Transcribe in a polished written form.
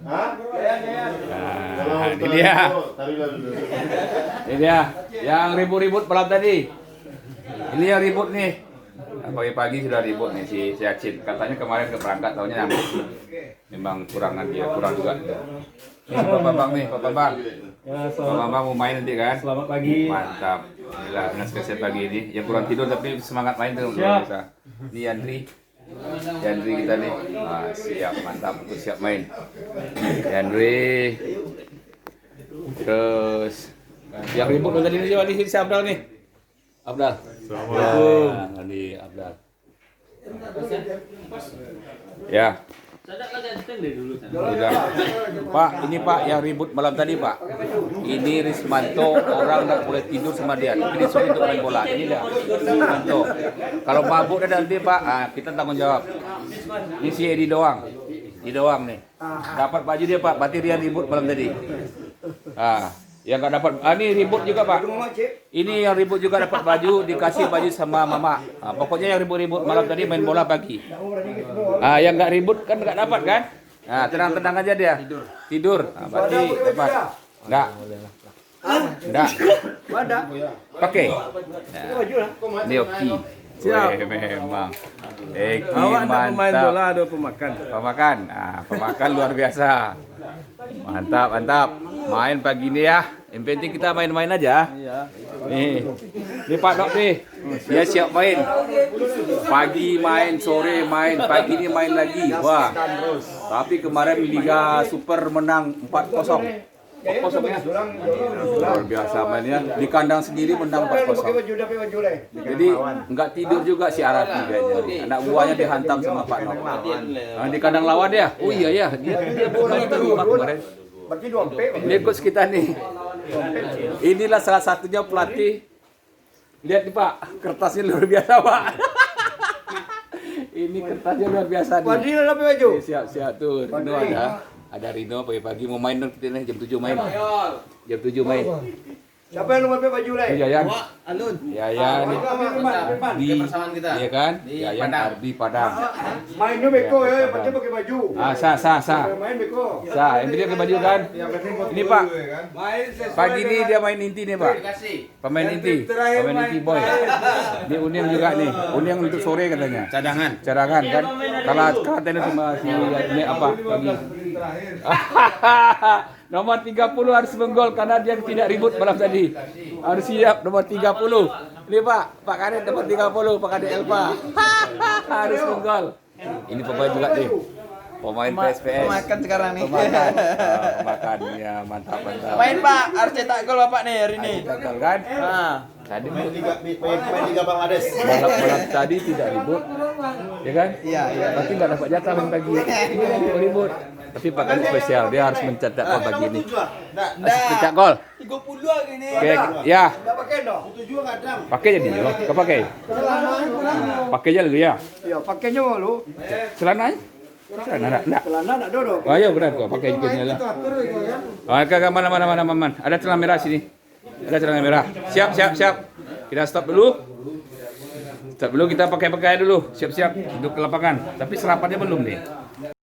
Nah, ini dia. Ini dia yang ribut-ribut malam tadi. Ini yang ribut nih. Pagi-pagi sudah ribut nih si Acin. Katanya kemarin ke perangkat tahunya nyambut. Memang kurang juga. Ini Pak Bambang nih, Pak Bambang. Ya, Pak Bambang mau main nanti kan? Selamat pagi. Mantap. Alhamdulillah, spesial pagi ini. Yang kurang tidur tapi semangat main tuh. Bisa. Ini Yandri kita nih. Ah, siap, mantap. Untuk siap main. Yandri. Terus yang ribut tadi ini siapa nih? Si Abdal nih. Abdal. Assalamualaikum. Abdal. Ya. Udah. Pak, ini Pak yang ribut malam tadi Pak. Ini Rismanto, orang nggak boleh tidur sama dia. Ini disuruh untuk main bola. Ini dah Rismanto. Kalau mabuk dan nanti Pak, kita tanggung jawab. Ini si Edi doang. Ini doang nih. Dapat baju dia Pak. Berarti dia ribut malam tadi. Yang nggak dapat, ini ribut juga Pak. Ini yang ribut juga dapat baju, dikasih baju sama mama. Pokoknya yang ribut-ribut malam tadi main bola pagi. Yang nggak ribut kan nggak dapat kan? Tenang-tenang aja dia. Tidur. Berarti dapat. Nggak. Pakai. Ini Oki. Siap. Memang. Awak ada pemain mantap. bola, ada pemakan. Pemakan luar biasa. Mantap. Main pagi ini ya. Yang penting kita main-main aja. Iya. Ini Pak Dok nih. Dia siap main. Pagi main, sore main, pagi ini main lagi. Wah. Tapi kemarin Liga Super menang 4-0. 4-0 ya. Luar biasa mainnya. Di kandang sendiri menang 4-0. Jadi nggak tidur juga si Arafi kayaknya. Anak buahnya dihantam sama Pak Nok. Di kandang lawan ya. Oh iya ya. Dia pernah di rumah kemarin. Dia coach kita nih. Inilah salah satunya pelatih. Lihat nih Pak, kertasnya luar biasa Pak. Ini kertasnya luar biasa nih. Fadil ada baju. Siap tuh. Rino ada Rino pagi-pagi mau main dong kita nih jam 7 main. Jam 7 main. Siapa yang nomor baju leh? Yayan. Alun. Yayan. Di persamaan kita. Iya kan? Di Yayan Padang. Arbi Padang. Mainnya beko ya, pakai baju. Sah. Main beko. Yang dia pakai baju kan? Ini Pak. Pagi ini dia main inti nih Pak. Kasih. Pemain inti boy. Dia Uning juga nih. Uning untuk sore katanya. Cadangan kan. Kalah tadi sama si ini apa lagi. Nomor 30 harus menggol karena dia tidak ribut malam tadi. Harus siap nomor 30. Ini Pak Kadet nomor 30, Pak Kadet Elpa. Harus menggol. Ini pemain juga nih. Pemain PSPS. Makan sekarang nih. Pemakannya mantap. Main Pak, harus cetak gol Bapak nih hari ini. Betul kan? Tadi Main Liga Bangladesh. malam tadi tidak ribut, ya kan? Iya. Tapi nggak dapat jatah main pagi. Ini yang ribut. Tapi Pak Kali spesial, dia harus mencetak gol pagi ini. Harus mencetak gol. 30 hari ini. Oke, ya. Enggak pakai dong. 7 kadang. Pakai jadi lo, kau pakai. Pakai aja dulu ya. Ya, pakainya lu. Celananya? Celana enggak. Celana enggak dodok. Oh iya benar kok, pakai juga lah. Kakak mana. Ada celana merah sini. Ada celana merah. Siap. Kita stop dulu. Kita pakai dulu. Siap-siap untuk ke lapangan. Tapi serapannya belum nih.